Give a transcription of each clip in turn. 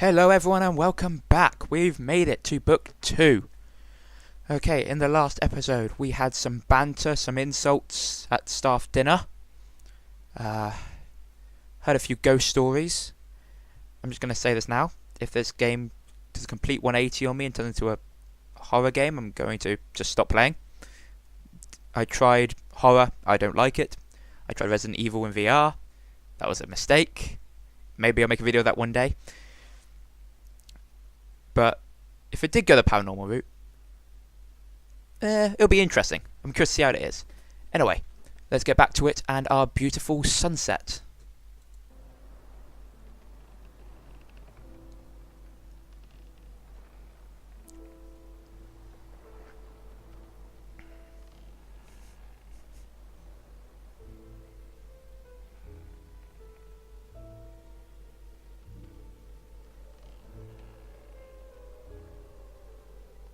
Hello everyone and welcome back. We've made it to book 2. Okay, in the last episode we had some banter, some insults at staff dinner. Heard a few ghost stories. I'm just going to say this now. If this game does a complete 180 on me and turns into a horror game, I'm going to just stop playing. I tried horror, I don't like it. I tried Resident Evil in VR. That was a mistake. Maybe I'll make a video of that one day. But if it did go the paranormal route, it'll be interesting. I'm curious to see how it is. Anyway, let's get back to it and our beautiful sunset.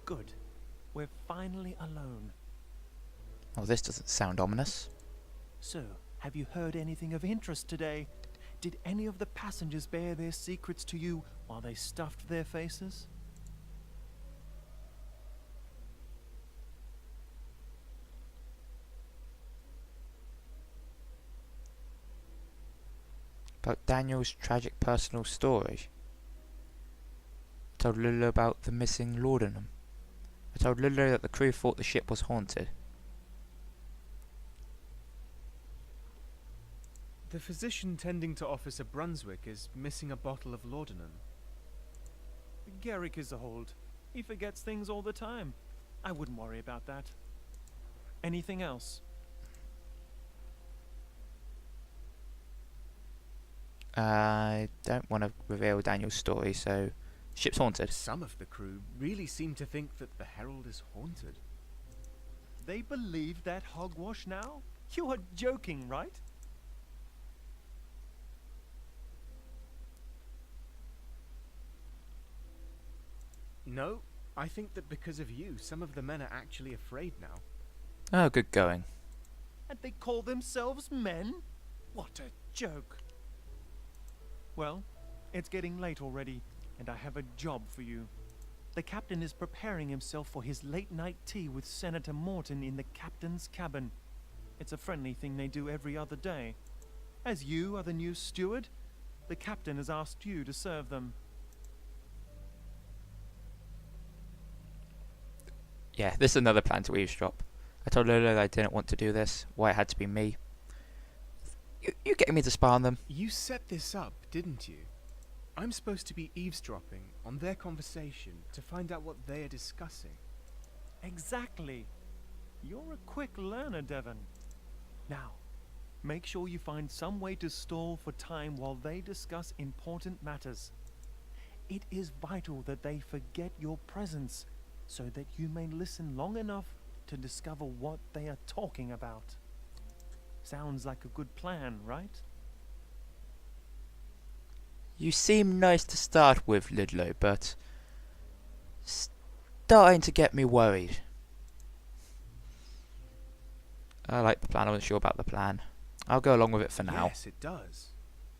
Good. We're finally alone. Oh, this doesn't sound ominous. So, have you heard anything of interest today? Did any of the passengers bear their secrets to you while they stuffed their faces? About Daniel's tragic personal story. I told Lulu about the missing laudanum. I told Lulu that the crew thought the ship was haunted. The physician tending to Officer Brunswick is missing a bottle of laudanum. Garrick is a hold. He forgets things all the time. I wouldn't worry about that. Anything else? I don't want to reveal Daniel's story, so ship's haunted. Some of the crew really seem to think that the Herald is haunted. They believe that hogwash now? You are joking, right? No, I think that because of you, some of the men are actually afraid now. Oh, good going. And they call themselves men? What a joke. Well, it's getting late already, and I have a job for you. The captain is preparing himself for his late-night tea with Senator Morton in the captain's cabin. It's a friendly thing they do every other day. As you are the new steward, the captain has asked you to serve them. Yeah, this is another plan to eavesdrop. I told Lulu that I didn't want to do this, why it had to be me. You getting me to spy on them? You set this up, didn't you? I'm supposed to be eavesdropping on their conversation to find out what they are discussing. Exactly. You're a quick learner, Devan. Now, make sure you find some way to stall for time while they discuss important matters. It is vital that they forget your presence, so that you may listen long enough to discover what they are talking about. Sounds like a good plan, right? You seem nice to start with, Lidlow, but starting to get me worried. I like the plan, I wasn't sure about the plan. I'll go along with it for now. Yes, it does.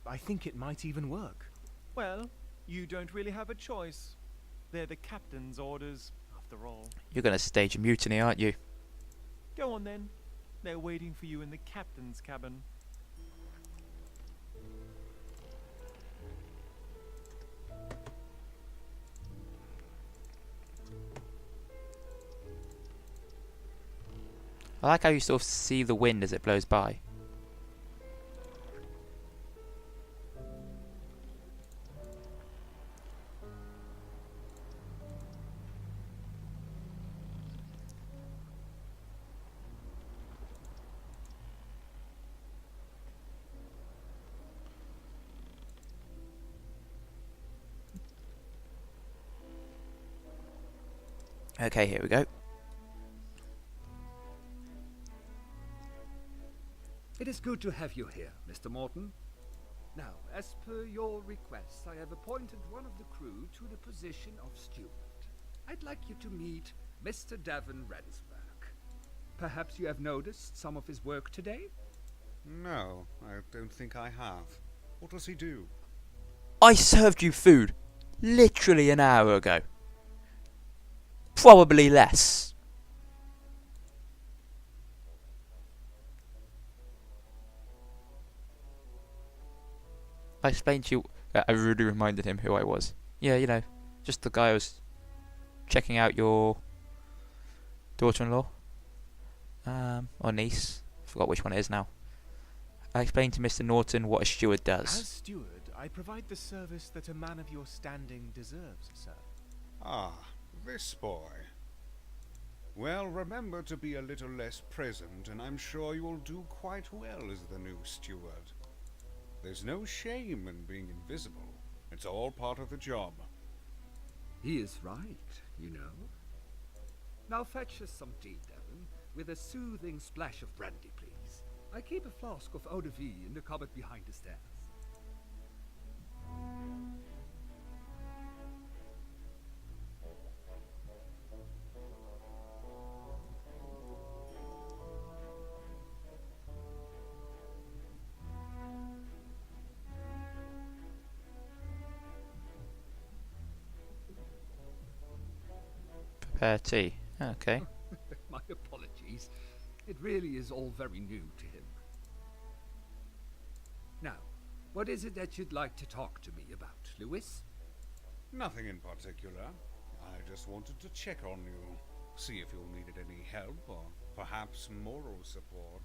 I think it might even work. Well, you don't really have a choice. They're the captain's orders, after all. You're going to stage a mutiny, aren't you? Go on then. They're waiting for you in the captain's cabin. I like how you sort of see the wind as it blows by. Okay, here we go. It is good to have you here, Mr. Morton. Now, as per your request, I have appointed one of the crew to the position of steward. I'd like you to meet Mr. Devan Rensburg. Perhaps you have noticed some of his work today? No, I don't think I have. What does he do? I served you food. literally an hour ago. Probably less. I explained to you, I really reminded him who I was. Yeah, you know, just the guy who was checking out your daughter-in-law. Or niece. Forgot which one it is now. I explained to Mr. Norton what a steward does. As steward, I provide the service that a man of your standing deserves, sir. Ah, this boy. Well, remember to be a little less present, and I'm sure you'll do quite well as the new steward. There's no shame in being invisible. It's all part of the job. He is right, you know. Now fetch us some tea, Devan, with a soothing splash of brandy, please. I keep a flask of eau de vie in the cupboard behind the stairs. Prepare tea. Okay. My apologies. It really is all very new to him. Now, what is it that you'd like to talk to me about, Lewis? Nothing in particular. I just wanted to check on you, see if you needed any help or perhaps moral support.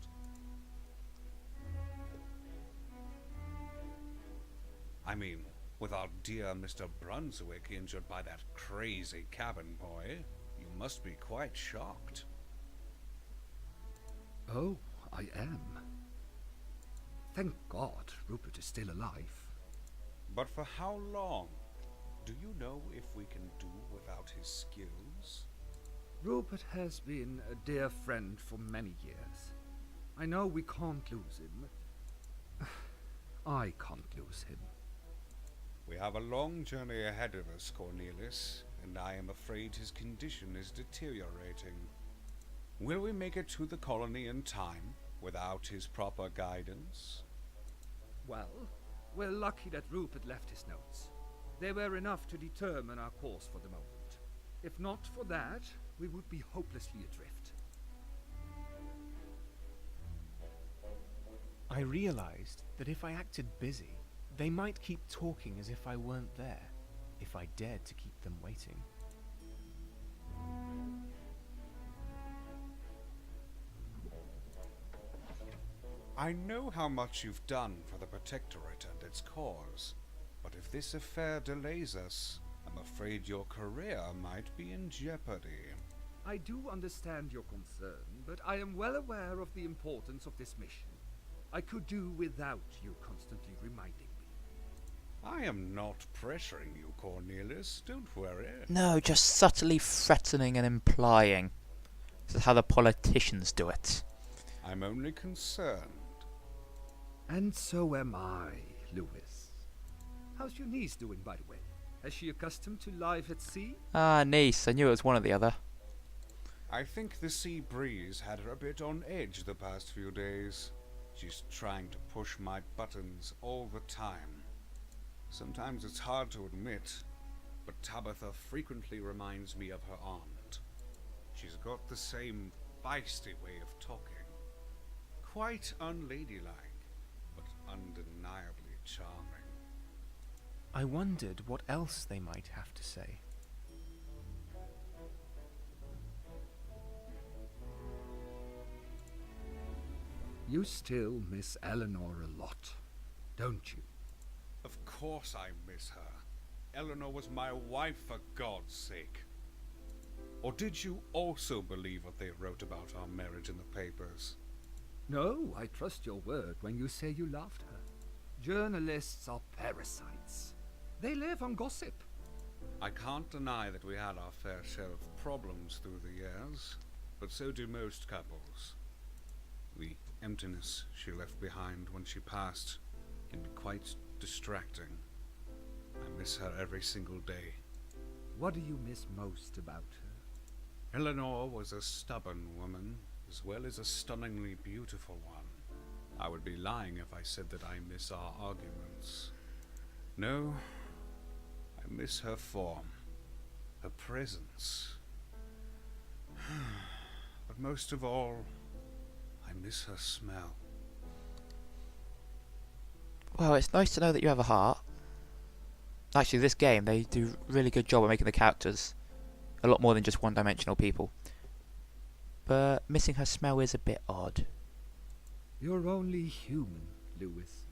I mean, with our dear Mr. Brunswick injured by that crazy cabin boy, you must be quite shocked. Oh, I am. Thank God Rupert is still alive. But for how long? Do you know if we can do without his skills? Rupert has been a dear friend for many years. I know we can't lose him. I can't lose him. We have a long journey ahead of us, Cornelius, and I am afraid his condition is deteriorating. Will we make it to the colony in time, without his proper guidance? Well, we're lucky that Rupert left his notes. They were enough to determine our course for the moment. If not for that, we would be hopelessly adrift. I realized that if I acted busy, they might keep talking as if I weren't there, if I dared to keep them waiting. I know how much you've done for the Protectorate and its cause, but if this affair delays us, I'm afraid your career might be in jeopardy. I do understand your concern, but I am well aware of the importance of this mission. I could do without you constantly reminding me. I am not pressuring you, Cornelius, don't worry. No, just subtly threatening and implying. This is how the politicians do it. I'm only concerned. And so am I, Lewis. How's your niece doing, by the way? Is she accustomed to life at sea? Ah, niece. I knew it was one or the other. I think the sea breeze had her a bit on edge the past few days. She's trying to push my buttons all the time. Sometimes it's hard to admit, but Tabitha frequently reminds me of her aunt. She's got the same feisty way of talking. Quite unladylike, but undeniably charming. I wondered what else they might have to say. You still miss Eleanor a lot, don't you? Of course I miss her. Eleanor was my wife, for God's sake. Or did you also believe what they wrote about our marriage in the papers? No, I trust your word when you say you loved her. Journalists are parasites. They live on gossip. I can't deny that we had our fair share of problems through the years, but so do most couples. The emptiness she left behind when she passed can be quite distracting. I miss her every single day. What do you miss most about her? Eleanor was a stubborn woman, as well as a stunningly beautiful one. I would be lying if I said that I miss our arguments. No, I miss her form, her presence. But most of all, I miss her smell. Well, it's nice to know that you have a heart. Actually, this game, they do a really good job of making the characters a lot more than just one-dimensional people. But missing her smell is a bit odd. You're only human, Lewis.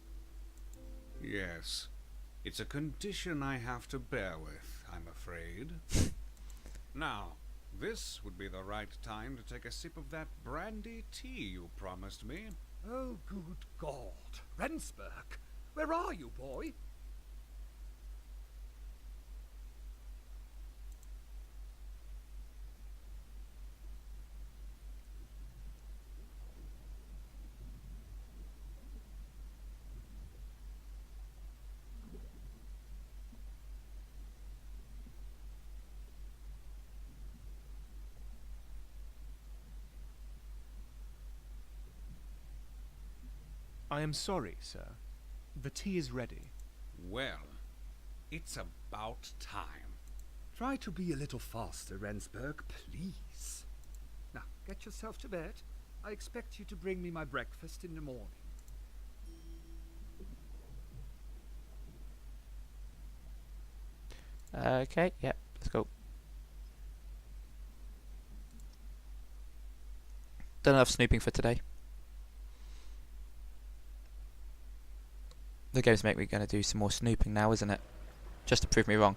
Yes, it's a condition I have to bear with, I'm afraid. Now, this would be the right time to take a sip of that brandy tea you promised me. Oh, good God. Rendsburg, where are you, boy? I am sorry, sir. The tea is ready. Well, it's about time. Try to be a little faster, Rendsburg, please. Now, get yourself to bed. I expect you to bring me my breakfast in the morning. Okay, yep, let's go. Done enough snooping for today. The game's make me going to do some more snooping now, isn't it? Just to prove me wrong.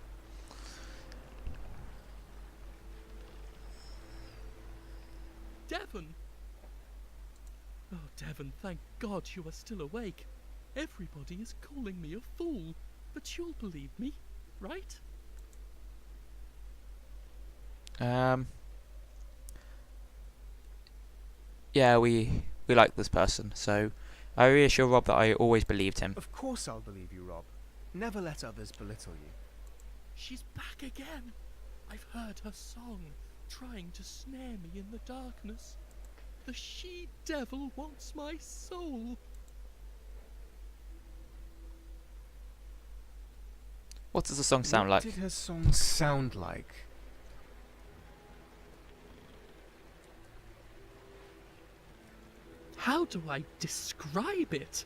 Devan! Oh, Devan, thank God you are still awake. Everybody is calling me a fool, but you'll believe me, right? Yeah, we like this person, so I reassure Rob that I always believed him. Of course I'll believe you, Rob. Never let others belittle you. She's back again. I've heard her song, trying to snare me in the darkness. The she-devil wants my soul. What does the song sound like? What did her song sound like? How do I describe it?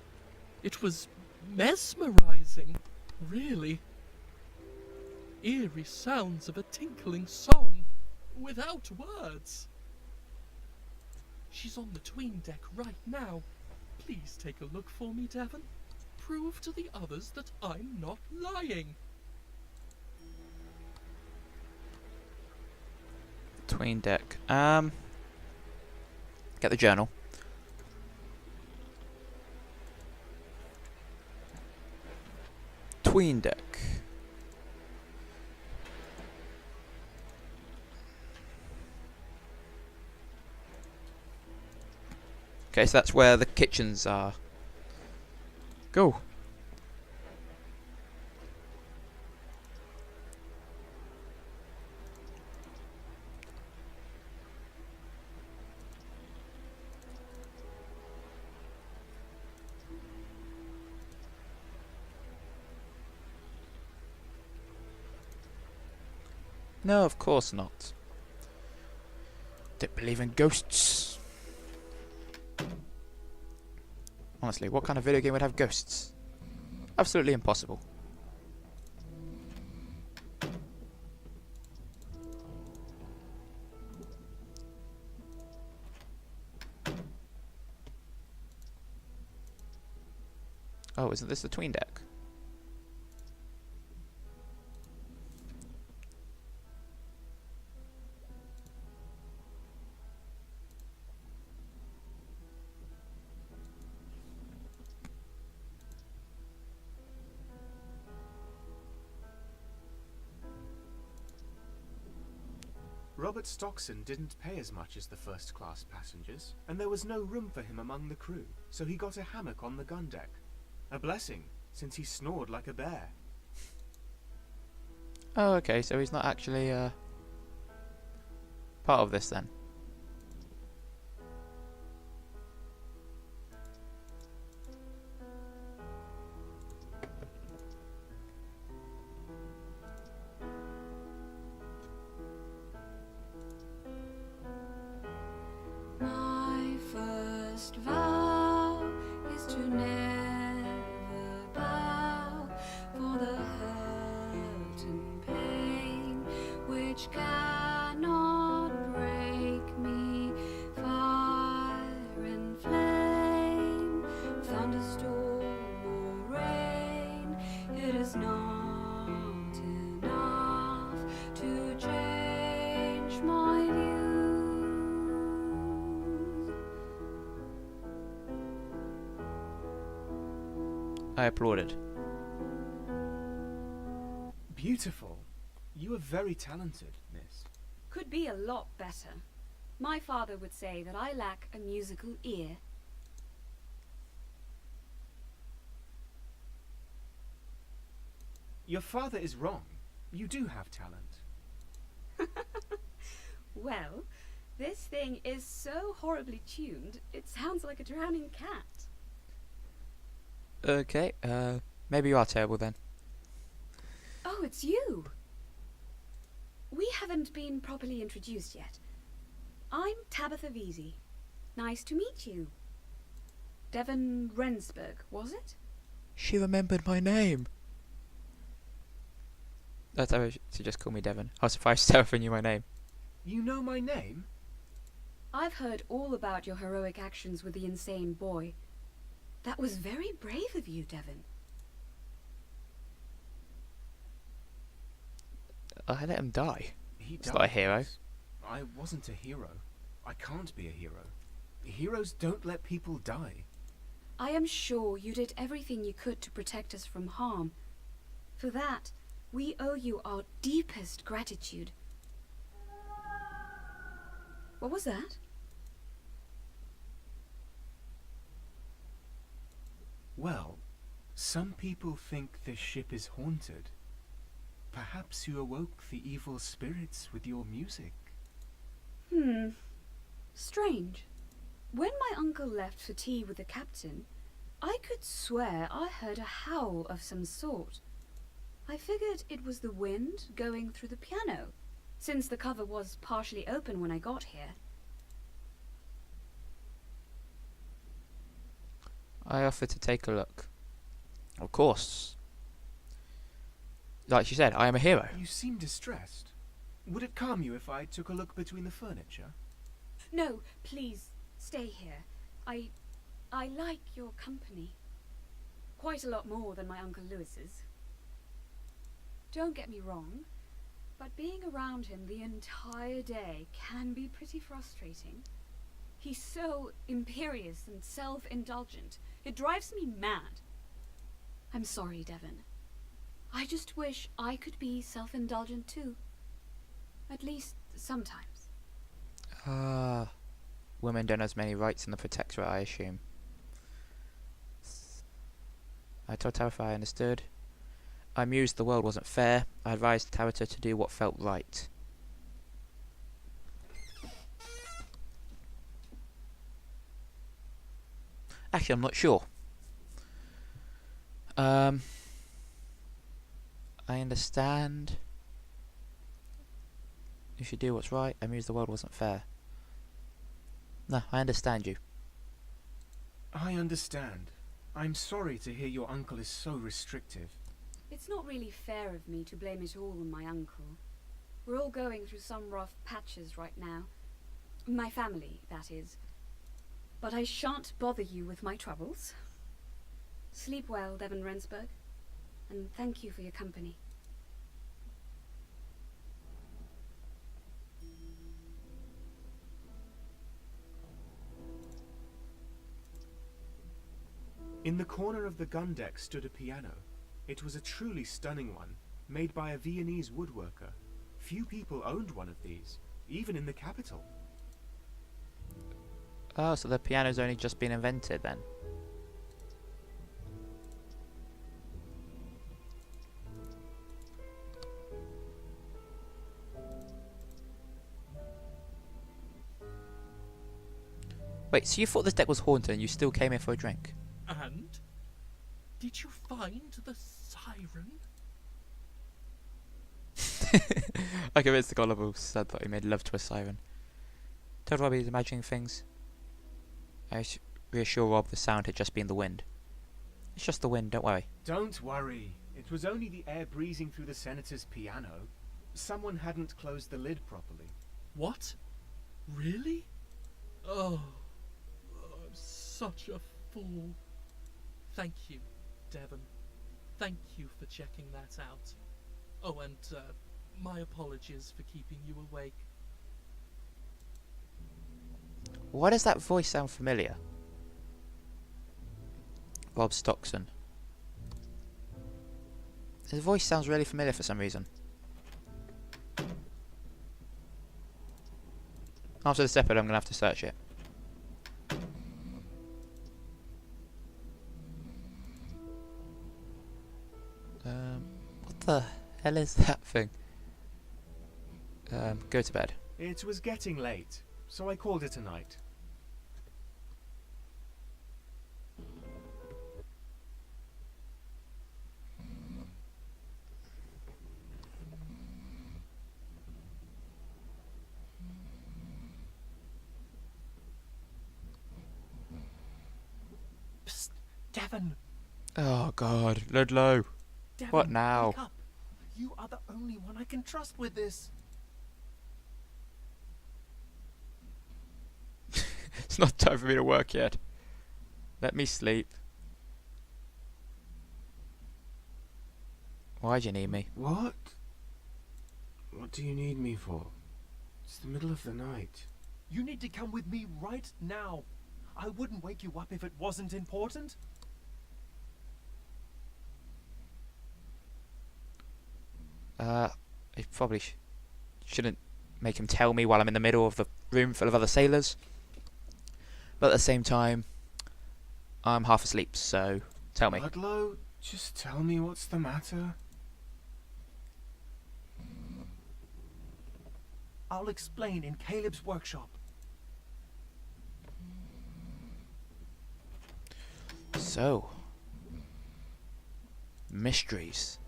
It was mesmerizing, really. Eerie sounds of a tinkling song, without words. She's on the tween deck right now. Please take a look for me, Devan. Prove to the others that I'm not lying. Tween deck. Get the journal. Tween deck. Okay, so that's where the kitchens are. Go. No, of course not. Don't believe in ghosts. Honestly, what kind of video game would have ghosts? Absolutely impossible. Oh, isn't this the tween deck? Robert Stockson didn't pay as much as the first-class passengers, and there was no room for him among the crew, so he got a hammock on the gun deck. A blessing, since he snored like a bear. Oh, okay, so he's not actually part of this then. I applauded. Beautiful. You are very talented, miss. Could be a lot better. My father would say that I lack a musical ear. Your father is wrong. You do have talent. Well, this thing is so horribly tuned, it sounds like a drowning cat. Okay, maybe you are terrible then. Oh, it's you! We haven't been properly introduced yet. I'm Tabitha Vesey. Nice to meet you. Devan Rensburg, was it? She remembered my name. That's how she just called me Devan. I was surprised Tabitha knew my name. You know my name? I've heard all about your heroic actions with the insane boy. That was very brave of you, Devan. I let him die. He He's not a hero. miss. I wasn't a hero. I can't be a hero. Heroes don't let people die. I am sure you did everything you could to protect us from harm. For that, we owe you our deepest gratitude. What was that? Well, some people think this ship is haunted. Perhaps you awoke the evil spirits with your music. Strange. When my uncle left for tea with the captain, I could swear I heard a howl of some sort. I figured it was the wind going through the piano, since the cover was partially open when I got here. I offered to take a look. Of course. Like she said, I am a hero. You seem distressed. Would it calm you if I took a look between the furniture? No, please, stay here. I like your company. Quite a lot more than my Uncle Lewis's. Don't get me wrong, but being around him the entire day can be pretty frustrating. He's so imperious and self-indulgent. It drives me mad. I'm sorry, Devan. I just wish I could be self-indulgent too. At least sometimes. Women don't have as many rights in the Protectorate, I assume. I told Tabitha I understood. I mused the world wasn't fair. I advised Tabitha to do what felt right. Actually, I'm not sure. I understand. You should do what's right. I mused the world wasn't fair. No, I understand you. I understand. I'm sorry to hear your uncle is so restrictive. It's not really fair of me to blame it all on my uncle. We're all going through some rough patches right now. My family, that is. But I shan't bother you with my troubles. Sleep well, Devan Rensburg, and thank you for your company. In the corner of the gun deck stood a piano. It was a truly stunning one, made by a Viennese woodworker. Few people owned one of these, even in the capital. Oh, so the piano's only just been invented then? Wait, so you thought this deck was haunted and you still came in for a drink? And? Did you find the siren? I convinced the gullible said that he made love to a siren. Told Rob he's imagining things. I reassure Rob the sound had just been the wind. It's just the wind, don't worry. Don't worry. It was only the air breezing through the senator's piano. Someone hadn't closed the lid properly. What? Really? Oh, I'm such a fool. Thank you, Devan. Thank you for checking that out. Oh, and my apologies for keeping you awake. Why does that voice sound familiar? Rob Stockson. His voice sounds really familiar for some reason. After this episode, I'm gonna have to search it. What the hell is that thing? Go to bed. It was getting late, so I called it a night. Psst, Devan. Oh God, Ludlow. Devan, What now? wake up. You are the only one I can trust with this. It's not time for me to work yet. Let me sleep. Why'd you need me? What? What do you need me for? It's the middle of the night. You need to come with me right now. I wouldn't wake you up if it wasn't important. I probably shouldn't make him tell me while I'm in the middle of the room full of other sailors. But at the same time, I'm half asleep, so tell me. Ludlow, just tell me what's the matter. I'll explain in Caleb's workshop. So, mysteries.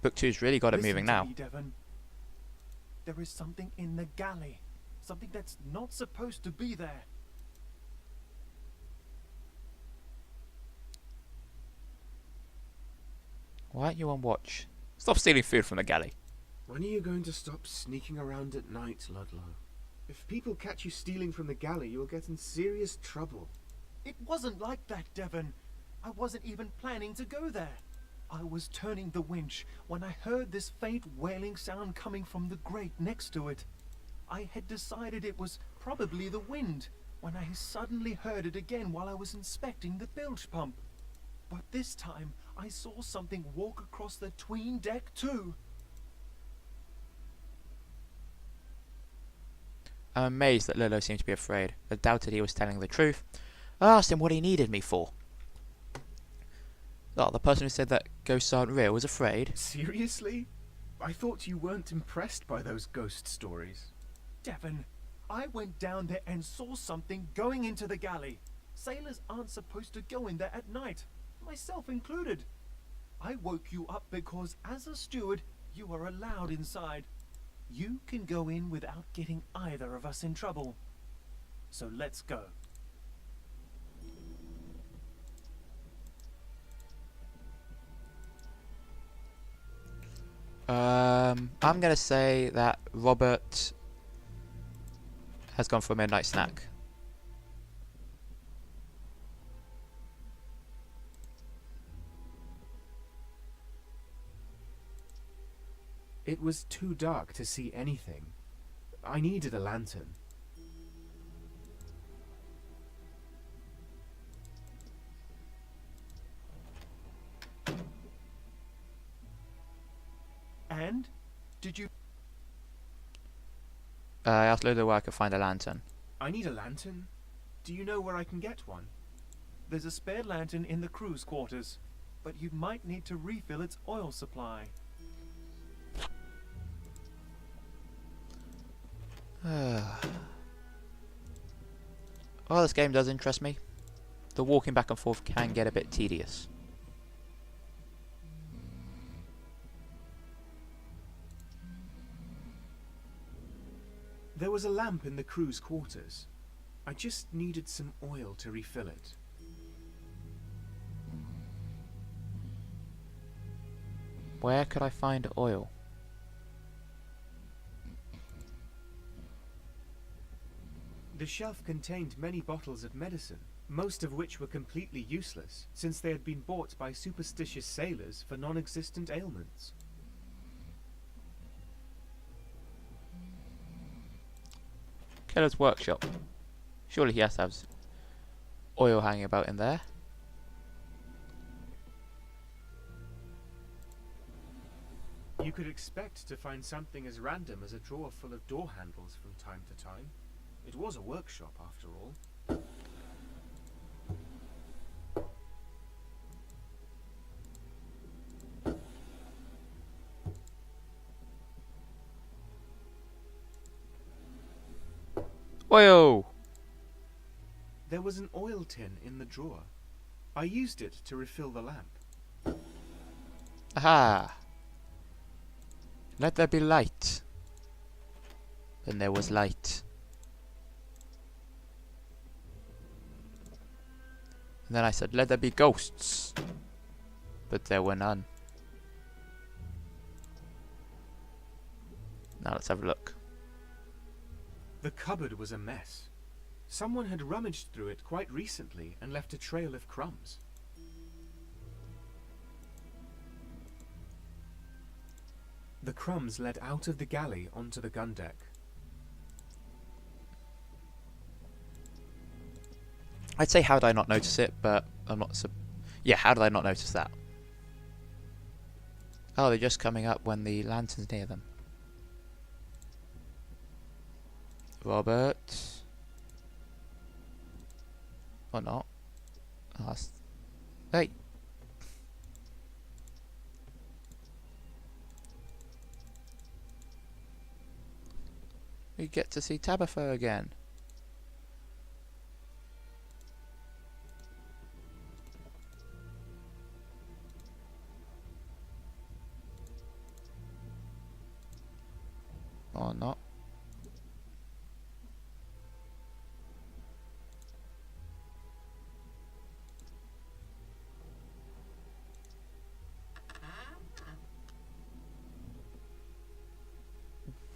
Book 2's really got it Listen moving to now. me, Devan. There is something in the galley. Something that's not supposed to be there. Why aren't you on watch? Stop stealing food from the galley. When are you going to stop sneaking around at night, Ludlow? If people catch you stealing from the galley, you'll get in serious trouble. It wasn't like that, Devan. I wasn't even planning to go there. I was turning the winch when I heard this faint wailing sound coming from the grate next to it. I had decided it was probably the wind when I suddenly heard it again while I was inspecting the bilge pump. But this time, I saw something walk across the 'tween deck too. I'm amazed that Lolo seemed to be afraid. I doubted he was telling the truth. I asked him what he needed me for. Oh, the person who said that ghosts aren't real was afraid. Seriously? I thought you weren't impressed by those ghost stories. Devan, I went down there and saw something going into the galley. Sailors aren't supposed to go in there at night, myself included. I woke you up because, as a steward, you are allowed inside. You can go in without getting either of us in trouble. So let's go. I'm gonna say that Robert has gone for a midnight snack. It was too dark to see anything. I needed a lantern. And? Did you... I asked Lolo where I could find a lantern. I need a lantern? Do you know where I can get one? There's a spare lantern in the crew's quarters, but you might need to refill its oil supply. Well, this game does interest me. The walking back and forth can get a bit tedious. There was a lamp in the crew's quarters. I just needed some oil to refill it. Where could I find oil? The shelf contained many bottles of medicine, most of which were completely useless, since they had been bought by superstitious sailors for non-existent ailments. Keller's workshop. Surely he has to have oil hanging about in there. You could expect to find something as random as a drawer full of door handles from time to time. It was a workshop, after all. Whoa! There was an oil tin in the drawer. I used it to refill the lamp. Aha! Let there be light. Then there was light. And then I said, let there be ghosts. But there were none. Now let's have a look. The cupboard was a mess. Someone had rummaged through it quite recently and left a trail of crumbs. The crumbs led out of the galley onto the gun deck. I'd say how did I not notice it, but I'm not yeah, how did I not notice that? Oh, they're just coming up when the lantern's near them. Robert. Or not. Oh, hey. We get to see Tabitha again. Or not.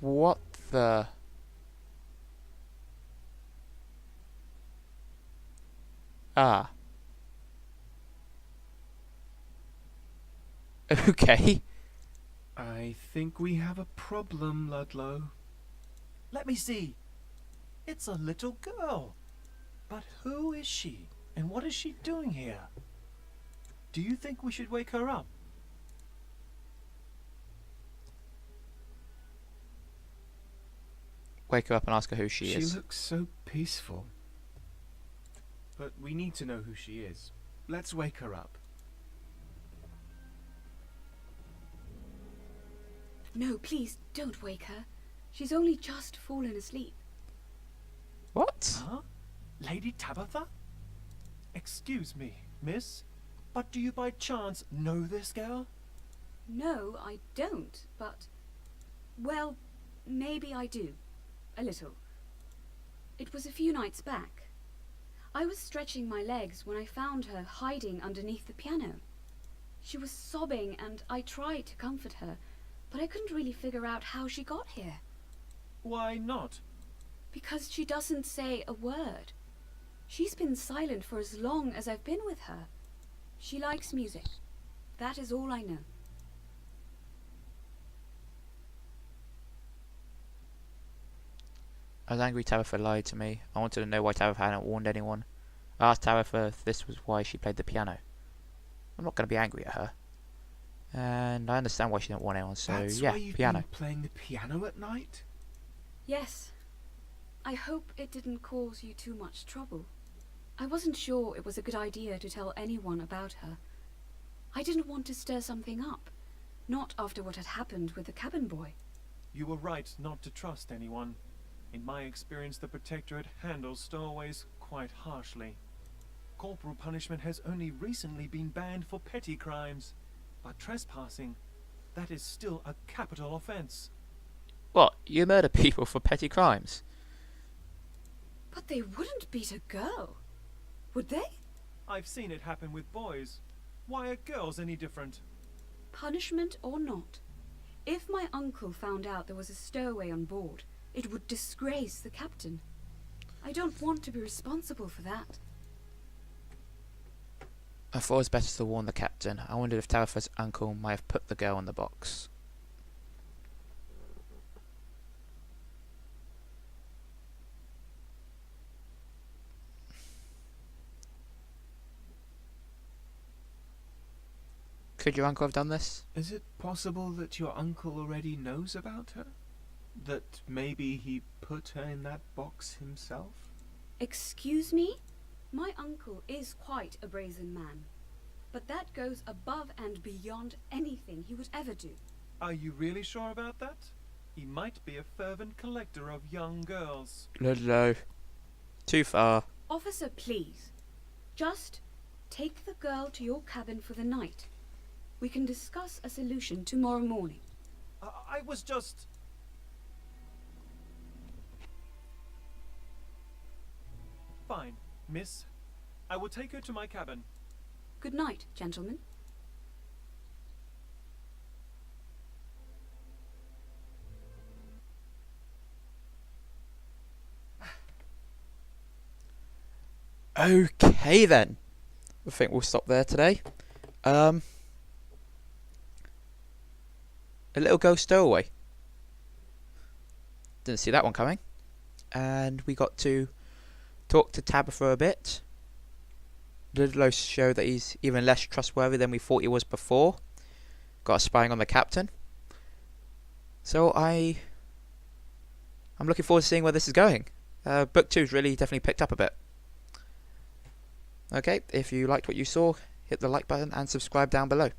What the... Ah. Okay. I think we have a problem, Ludlow. Let me see. It's a little girl. But who is she? And what is she doing here? Do you think we should wake her up? Wake her up and ask her who she is. She looks so peaceful. But we need to know who she is. Let's wake her up. No, please, don't wake her. She's only just fallen asleep. What? Huh? Lady Tabitha? Excuse me, miss, but do you by chance know this girl? No, I don't, but... Well, maybe I do. A little. It was a few nights back. I was stretching my legs when I found her hiding underneath the piano. She was sobbing and I tried to comfort her, but I couldn't really figure out how she got here. Why not? Because she doesn't say a word. She's been silent for as long as I've been with her. She likes music. That is all I know. I was angry Tabitha lied to me. I wanted to know why Tabitha hadn't warned anyone. I asked Tabitha if this was why she played the piano. I'm not going to be angry at her. And I understand why she didn't warn anyone, so That's yeah, why you've piano. been playing the piano at night? Yes. I hope it didn't cause you too much trouble. I wasn't sure it was a good idea to tell anyone about her. I didn't want to stir something up. Not after what had happened with the cabin boy. You were right not to trust anyone. In my experience, the Protectorate handles stowaways quite harshly. Corporal punishment has only recently been banned for petty crimes. But trespassing, that is still a capital offence. What? You murder people for petty crimes? But they wouldn't beat a girl, would they? I've seen it happen with boys. Why are girls any different? Punishment or not, if my uncle found out there was a stowaway on board, it would disgrace the captain. I don't want to be responsible for that. I thought it was better to warn the captain. I wondered if Tabitha's uncle might have put the girl in the box. Could your uncle have done this? Is it possible that your uncle already knows about her? That maybe he put her in that box himself? Excuse me? My uncle is quite a brazen man, but that goes above and beyond anything he would ever do. Are you really sure about that? He might be a fervent collector of young girls. Ludlow. Too far. Officer, please. Just take the girl to your cabin for the night. We can discuss a solution tomorrow morning. I was just... Fine, miss. I will take her to my cabin. Good night, gentlemen. Okay then. I think we'll stop there today. A little girl stowaway. Didn't see that one coming. And we got to talk to Tabitha a bit. Ludlow showed that he's even less trustworthy than we thought he was before. Got us spying on the captain. So I'm looking forward to seeing where this is going. Book 2's really definitely picked up a bit. Okay, if you liked what you saw, hit the like button and subscribe down below.